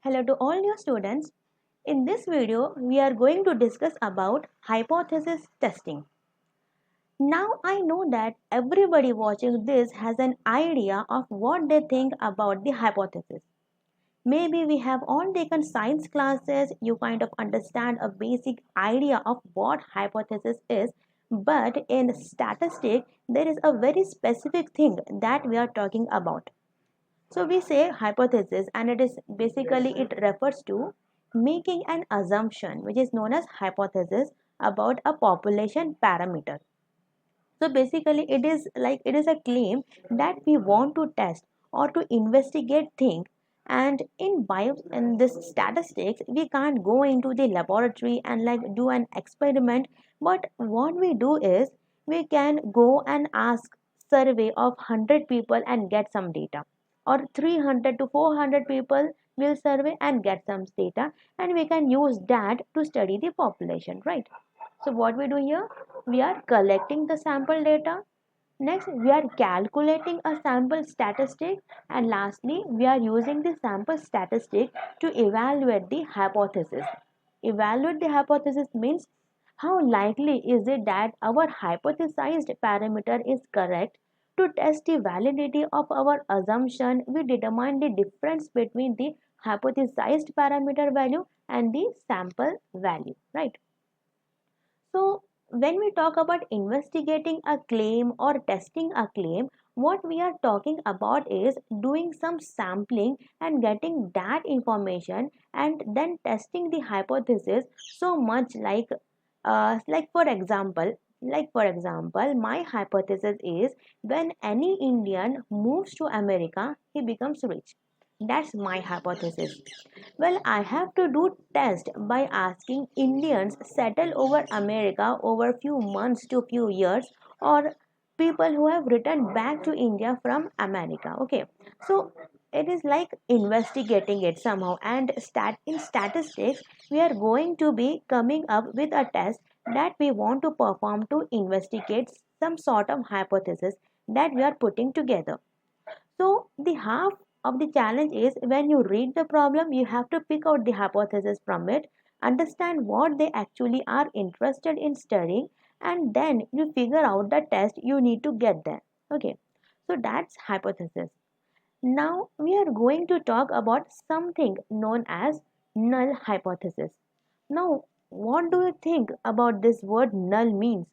Hello to all your students. In this video, we are going to discuss about hypothesis testing. Now I know that everybody watching this has an idea of what they think about the hypothesis. Maybe we have all taken science classes, you kind of understand a basic idea of what hypothesis is, but in statistics, there is a very specific thing that we are talking about. So we say hypothesis and it is basically it refers to making an assumption which is known as hypothesis about a population parameter. So basically it is a claim that we want to test or to investigate things, and in this statistics we can't go into the laboratory and do an experiment, but what we do is we can go and ask survey of 100 people and get some data, or 300 to 400 people will survey and get some data, and we can use that to study the population, right? So what we do here, we are collecting the sample data. Next, we are calculating a sample statistic, and lastly, we are using the sample statistic to evaluate the hypothesis. Evaluate the hypothesis means how likely is it that our hypothesized parameter is correct. To test the validity of our assumption, we determine the difference between the hypothesized parameter value and the sample value, right? So, when we talk about investigating a claim or testing a claim, what we are talking about is doing some sampling and getting that information and then testing the hypothesis so much for example, my hypothesis is when any Indian moves to America, he becomes rich. That's my hypothesis. Well, I have to do test by asking Indians settle over America over few months to few years, or people who have returned back to India from America. Okay, so it is like investigating it somehow, and in statistics we are going to be coming up with a test that we want to perform to investigate some sort of hypothesis that we are putting together. So the half of the challenge is when you read the problem, you have to pick out the hypothesis from it, understand what they actually are interested in studying, and then you figure out the test you need to get there. Okay, so that's hypothesis. Now we are going to talk about something known as null hypothesis. Now, what do you think about this word null means?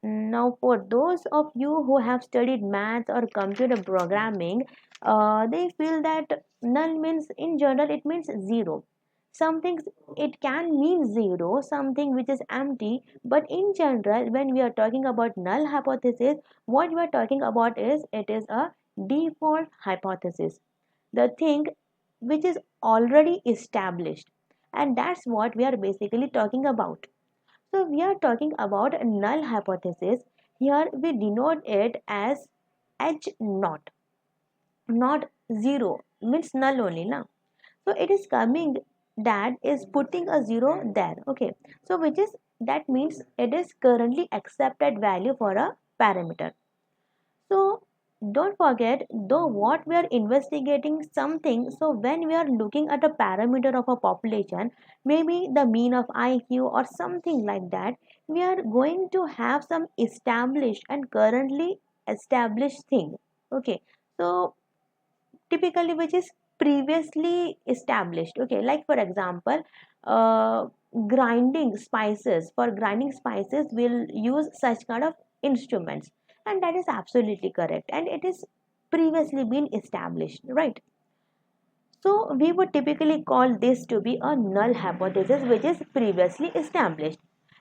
Now, for those of you who have studied math or computer programming, they feel that null means in general it means zero. Something it can mean zero, something which is empty, but in general, when we are talking about null hypothesis, what we are talking about is it is a default hypothesis, the thing which is already established, and that's what we are basically talking about. So we are talking about a null hypothesis. Here we denote it as H naught, not zero, means null only now. So it is coming that is putting a zero there. Okay. So which is that means it is currently accepted value for a parameter. So don't forget, though what we are investigating something, so when we are looking at a parameter of a population, maybe the mean of IQ or something like that, we are going to have some established and currently established thing. Okay, so typically which is previously established. Okay, like for example, uh, grinding spices, for grinding spices we'll use such kind of instruments, and that is absolutely correct, and it is previously been established, right? So we would typically call this to be a null hypothesis which is previously established.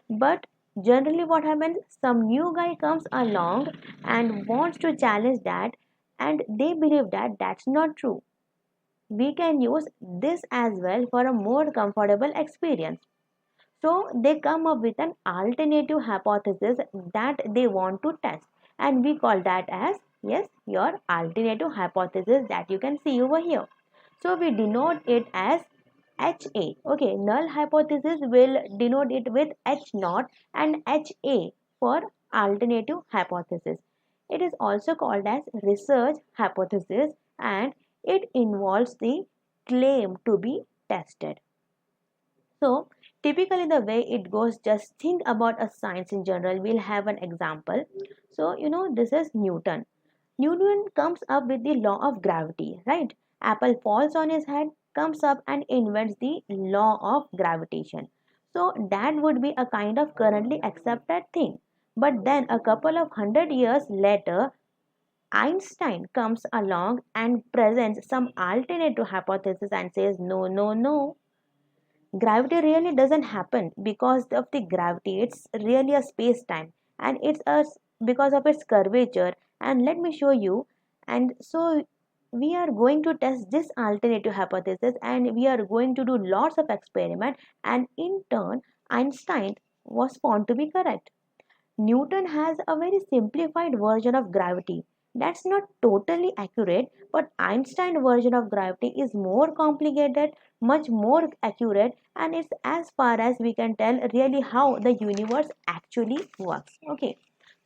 But generally what happens, some new guy comes along and wants to challenge that, and they believe that that's not true. We can use this as well for a more comfortable experience. So they come up with an alternative hypothesis that they want to test, and we call that as, yes, your alternative hypothesis that you can see over here. So we denote it as HA. Okay, null hypothesis will denote it with H naught and HA for alternative hypothesis. It is also called as research hypothesis, and it involves the claim to be tested. So typically the way it goes, just think about a science in general. We'll have an example. So this is Newton. Newton comes up with the law of gravity, right? Apple falls on his head, comes up and invents the law of gravitation. So that would be a kind of currently accepted thing. But then a couple of 100 years later, Einstein comes along and presents some alternative hypothesis and says, no, no, no, gravity really doesn't happen because of the gravity. It's really a space time, and it's a because of its curvature. And let me show you. And so we are going to test this alternative hypothesis, and we are going to do lots of experiment, and in turn Einstein was found to be correct. Newton has a very simplified version of gravity. That's not totally accurate, but Einstein's version of gravity is more complicated, much more accurate, and it's as far as we can tell really how the universe actually works. Okay,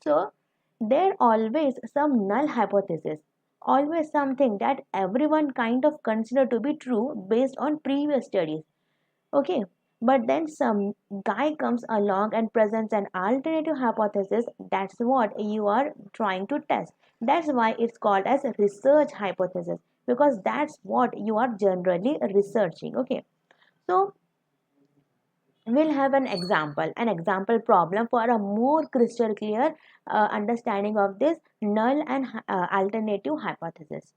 so there always some null hypothesis, always something that everyone kind of consider to be true based on previous studies. Okay, but then some guy comes along and presents an alternative hypothesis. That's what you are trying to test. That's why it's called as a research hypothesis, because that's what you are generally researching. Okay, so we'll have an example problem for a more crystal clear understanding of this null and alternative hypothesis.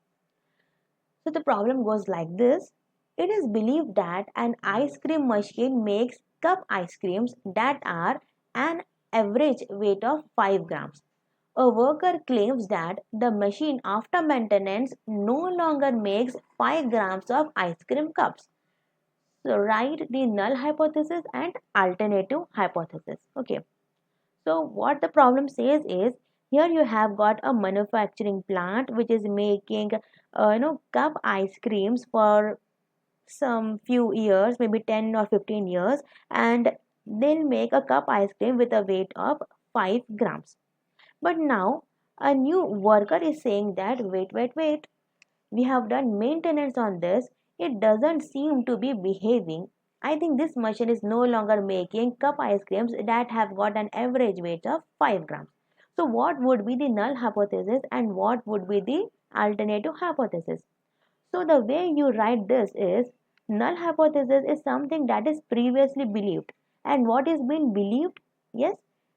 So the problem goes like this. It is believed that an ice cream machine makes cup ice creams that are an average weight of 5 grams. A worker claims that the machine after maintenance no longer makes 5 grams of ice cream cups. So write the null hypothesis and alternative hypothesis. Okay. So what the problem says is, here you have got a manufacturing plant which is making cup ice creams for some few years, maybe 10 or 15 years, and they'll make a cup ice cream with a weight of 5 grams. But now a new worker is saying that wait, we have done maintenance on this, it doesn't seem to be behaving. I think this machine is no longer making cup ice creams that have got an average weight of 5 grams. So what would be the null hypothesis and what would be the alternative hypothesis? So the way you write this is, null hypothesis is something that is previously believed, and what is being believed? Yes,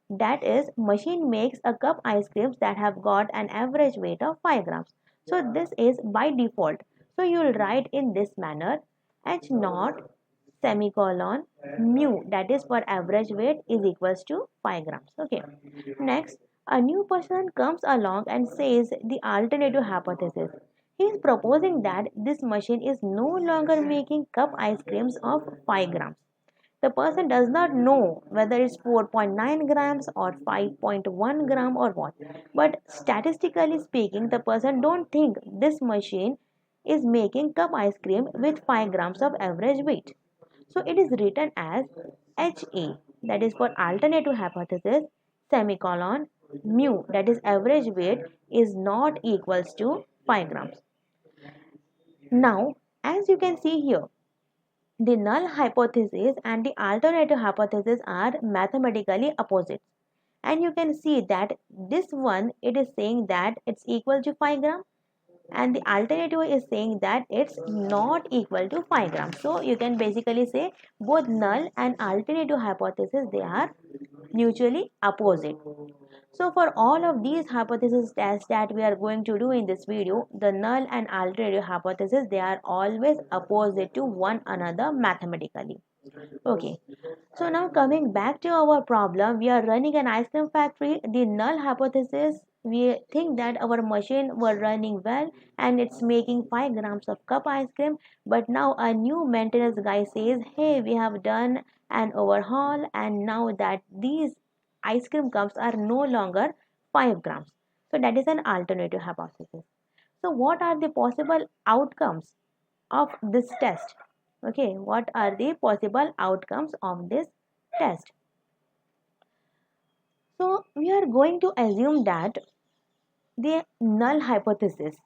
that is machine makes a cup ice creams that have got an average weight of 5 grams. So this is by default. So you will write in this manner, h naught semicolon mu, that is for average weight, is equals to 5 grams. Okay. Next, a new person comes along and says the alternative hypothesis. He is proposing that this machine is no longer making cup ice creams of 5 grams. The person does not know whether it's 4.9 grams or 5.1 gram or what. But statistically speaking, the person don't think this machine is making cup ice cream with 5 grams of average weight. So it is written as HA, that is for alternative hypothesis, semicolon mu, that is average weight, is not equals to 5 grams. Now, as you can see here, the null hypothesis and the alternative hypothesis are mathematically opposite. And you can see that this one, it is saying that it's equal to 5 gram, and the alternative is saying that it's not equal to 5 grams. So you can basically say both null and alternative hypothesis, they are mutually opposite. So for all of these hypothesis tests that we are going to do in this video, the null and alternative hypothesis, they are always opposite to one another mathematically. Okay, so now coming back to our problem, we are running an ice cream factory. The null hypothesis, we think that our machine were running well and it's making 5 grams of cup ice cream. But now a new maintenance guy says, hey, we have done an overhaul and now that these ice cream cups are no longer 5 grams. So that is an alternative hypothesis. So what are the possible outcomes of this test? Okay, what are the possible outcomes of this test? So we are going to assume that the null hypothesis,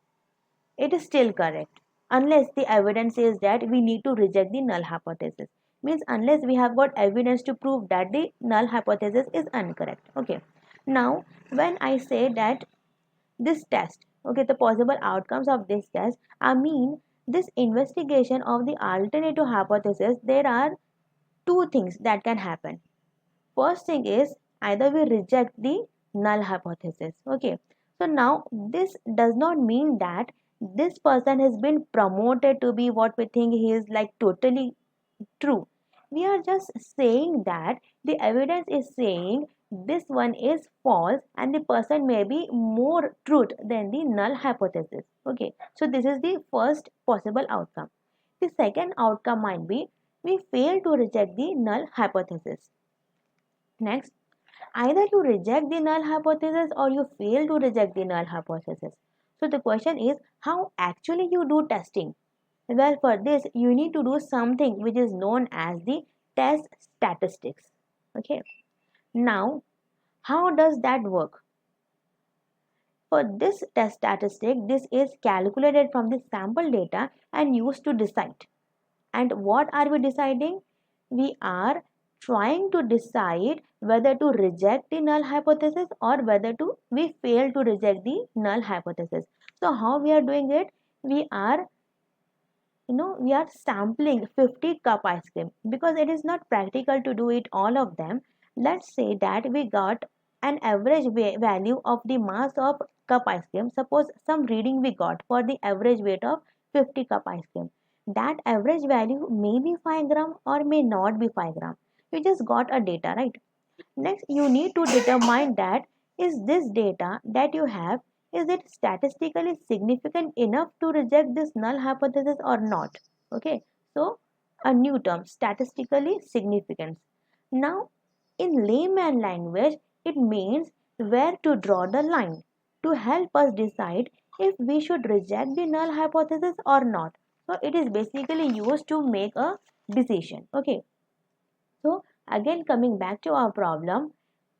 it is still correct. unless the evidence says that we need to reject the null hypothesis. Means unless we have got evidence to prove that the null hypothesis is incorrect. Okay. Now, when I say that this test, okay, the possible outcomes of this test, I mean this investigation of the alternative hypothesis, there are two things that can happen. First thing is either we reject the null hypothesis. Okay. So now this does not mean that this person has been promoted to be what we think he is like totally true. We are just saying that the evidence is saying this one is false and the person may be more truth than the null hypothesis. Okay. So this is the first possible outcome. The second outcome might be we fail to reject the null hypothesis. Next, either you reject the null hypothesis or you fail to reject the null hypothesis. So the question is how actually you do testing. Well, for this you need to do something which is known as the test statistics. Okay. Now, how does that work? For this test statistic, this is calculated from the sample data and used to decide. And what are we deciding? We are trying to decide whether to reject the null hypothesis or whether to we fail to reject the null hypothesis. So how we are doing it? We are we are sampling 50 cup ice cream because it is not practical to do it all of them. Let's say that we got an average value of the mass of cup ice cream. Suppose some reading we got for the average weight of 50 cup ice cream. That average value may be 5 gram or may not be 5 gram. You just got a data, right? Next, you need to determine that is this data that you have, is it statistically significant enough to reject this null hypothesis or not? Okay, so a new term, statistically significance. Now, in layman language, it means where to draw the line to help us decide if we should reject the null hypothesis or not. So, it is basically used to make a decision. Okay, so again coming back to our problem,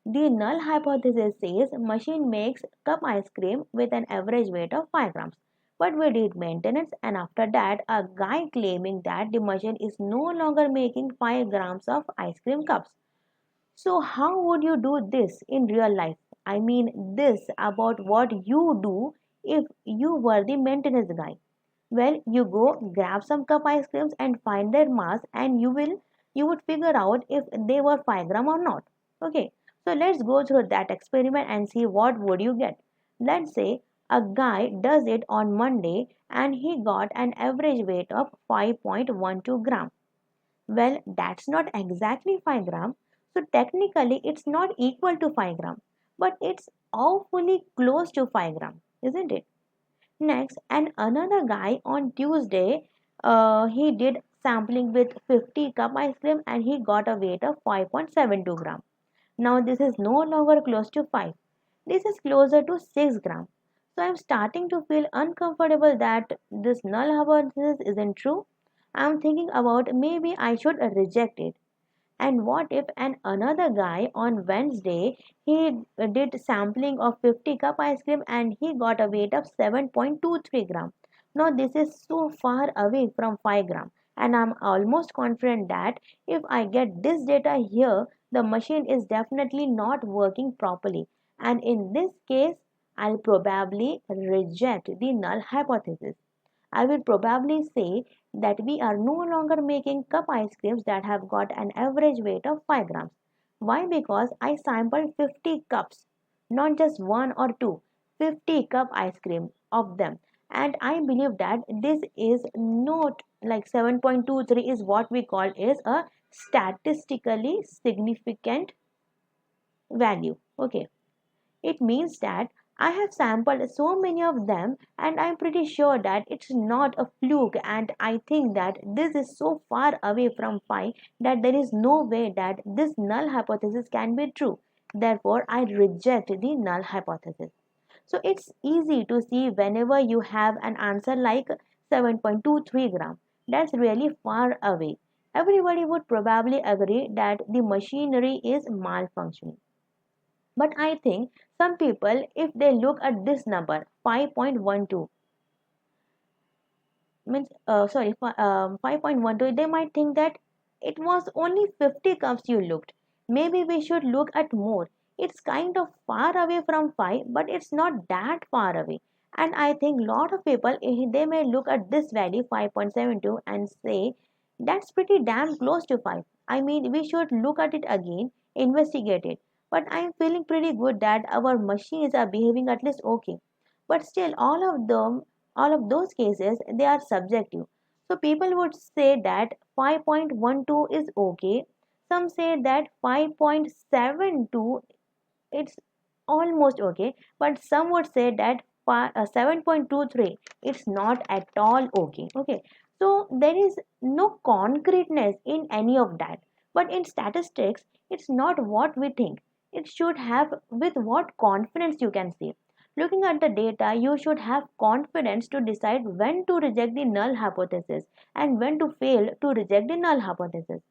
the null hypothesis says machine makes cup ice cream with an average weight of 5 grams. But we did maintenance and after that a guy claiming that the machine is no longer making 5 grams of ice cream cups. So how would you do this in real life? I mean this about what you do if you were the maintenance guy. Well, you go grab some cup ice creams and find their mass and you would figure out if they were 5 gram or not. Okay. So let's go through that experiment and see what would you get. Let's say a guy does it on Monday and he got an average weight of 5.12 gram. Well, that's not exactly 5 gram. So technically it's not equal to 5 gram, but it's awfully close to 5 gram, isn't it? Next, and another guy on Tuesday, he did sampling with 50 cup ice cream and he got a weight of 5.72 gram. Now this is no longer close to 5. This is closer to 6 gram. So I'm starting to feel uncomfortable that this null hypothesis isn't true. I'm thinking about maybe I should reject it. And what if an another guy on Wednesday he did sampling of 50 cup ice cream and he got a weight of 7.23 gram. Now this is so far away from 5 gram and I'm almost confident that if I get this data here the machine is definitely not working properly and in this case I'll probably reject the null hypothesis. I will probably say that we are no longer making cup ice creams that have got an average weight of 5 grams. Why? Because I sampled 50 cups, not just one or two, 50 cup ice cream of them. And I believe that this is not like 7.23 is what we call is a statistically significant value. Okay. It means that I have sampled so many of them and I'm pretty sure that it's not a fluke and I think that this is so far away from pi that there is no way that this null hypothesis can be true. Therefore, I reject the null hypothesis. So it's easy to see whenever you have an answer like 7.23 gram. That's really far away. Everybody would probably agree that the machinery is malfunctioning. But I think some people, if they look at this number 5.12, means sorry 5.12, they might think that it was only 50 cups you looked. Maybe we should look at more. It's kind of far away from 5, but it's not that far away. And I think lot of people, they may look at this value 5.72 and say that's pretty damn close to 5. I mean, we should look at it again, investigate it. But I'm feeling pretty good that our machines are behaving at least okay. But still, all of those cases, they are subjective. So people would say that 5.12 is okay. Some say that 5.72, it's almost okay, but some would say that 7.23, it's not at all okay. Okay, so there is no concreteness in any of that. But in statistics, it's not what we think. It should have with what confidence you can say. Looking at the data, you should have confidence to decide when to reject the null hypothesis and when to fail to reject the null hypothesis.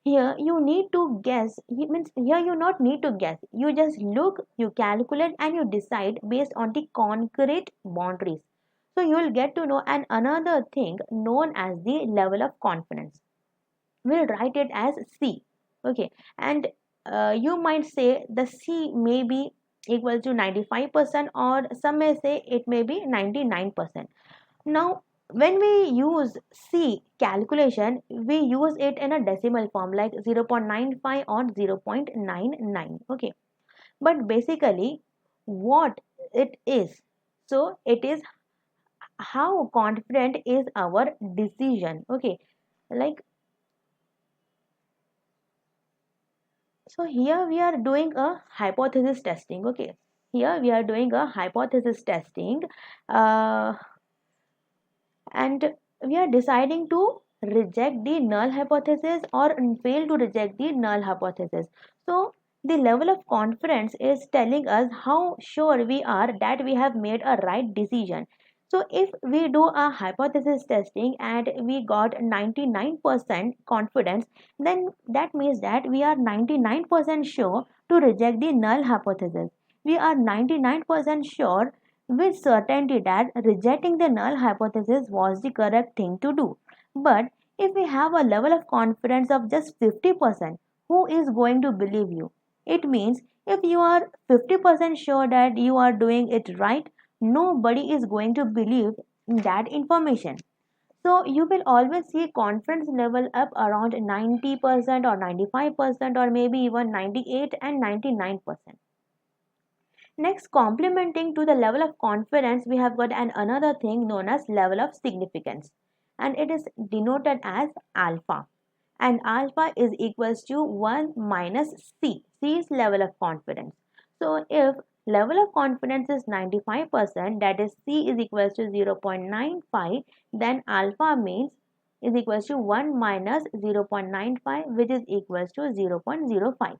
Here you need to guess. It means here you not need to guess. You just look, you calculate, and you decide based on the concrete boundaries. So you will get to know and another thing known as the level of confidence. We'll write it as C. Okay, and you might say the C may be equal to 95%, or some may say it may be 99%. Now, when we use C calculation, we use it in a decimal form like 0.95 or 0.99. Okay, but basically, what it is, so it is how confident is our decision. Okay, like so here we are doing a hypothesis testing. Okay, here we are doing a hypothesis testing. Uh, and we are deciding to reject the null hypothesis or fail to reject the null hypothesis. So the level of confidence is telling us how sure we are that we have made a right decision. So if we do a hypothesis testing and we got 99% confidence, then that means that we are 99% sure to reject the null hypothesis. We are 99% sure with certainty that rejecting the null hypothesis was the correct thing to do. But if we have a level of confidence of just 50%, who is going to believe you? It means if you are 50% sure that you are doing it right, nobody is going to believe that information. So you will always see confidence level up around 90% or 95% or maybe even 98 and 99%. Next, complementing to the level of confidence, we have got another thing known as level of significance, and it is denoted as alpha. And alpha is equals to 1 minus C. C is level of confidence. So if level of confidence is 95%, that is C is equals to 0.95, then alpha means is equals to 1 minus 0.95, which is equals to 0.05.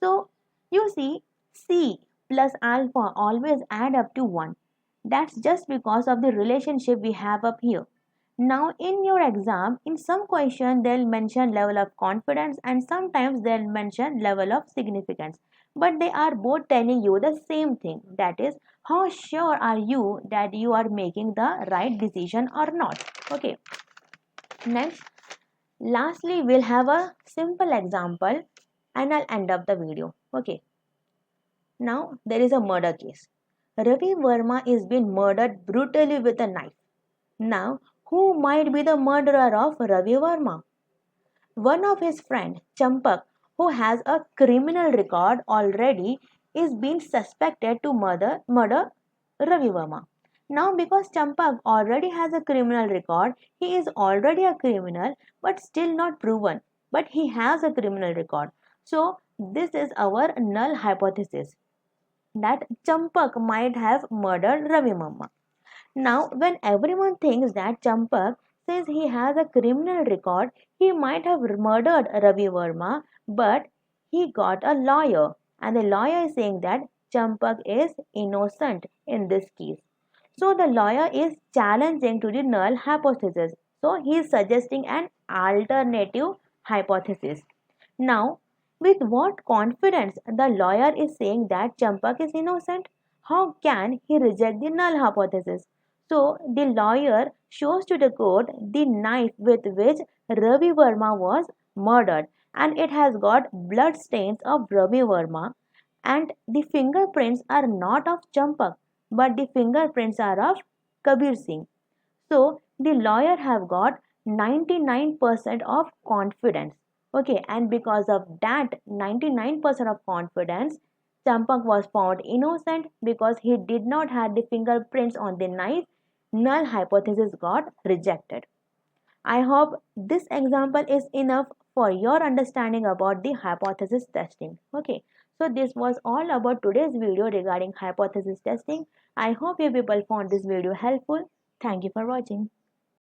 So you see, C plus alpha always add up to 1. That's just because of the relationship we have up here. Now in your exam, in some question they'll mention level of confidence and sometimes they'll mention level of significance. But they are both telling you the same thing. That is, how sure are you that you are making the right decision or not? Okay. Next, lastly, we'll have a simple example and I'll end up the video. Okay. Now there is a murder case. Ravi Verma is being murdered brutally with a knife. Now, who might be the murderer of Ravi Verma? One of his friend, Champak, who has a criminal record already, is being suspected to murder Ravi Verma. Now, because Champak already has a criminal record, he is already a criminal but still not proven. But he has a criminal record. So, this is our null hypothesis that Champak might have murdered Ravi Verma. Now, when everyone thinks that Champak, since he has a criminal record, he might have murdered Ravi Verma, but he got a lawyer, and the lawyer is saying that Champak is innocent in this case. So, the lawyer is challenging to the null hypothesis. So, he is suggesting an alternative hypothesis. Now, with what confidence the lawyer is saying that Champak is innocent? How can he reject the null hypothesis? So the lawyer shows to the court the knife with which Ravi Verma was murdered, and it has got blood stains of Ravi Verma, and the fingerprints are not of Champak, but the fingerprints are of Kabir Singh. So the lawyer have got 99% of confidence. Okay, and because of that 99% of confidence, Champak was found innocent because he did not have the fingerprints on the knife. Null hypothesis got rejected. I hope this example is enough for your understanding about the hypothesis testing. Okay, so this was all about today's video regarding hypothesis testing. I hope you people found this video helpful. Thank you for watching.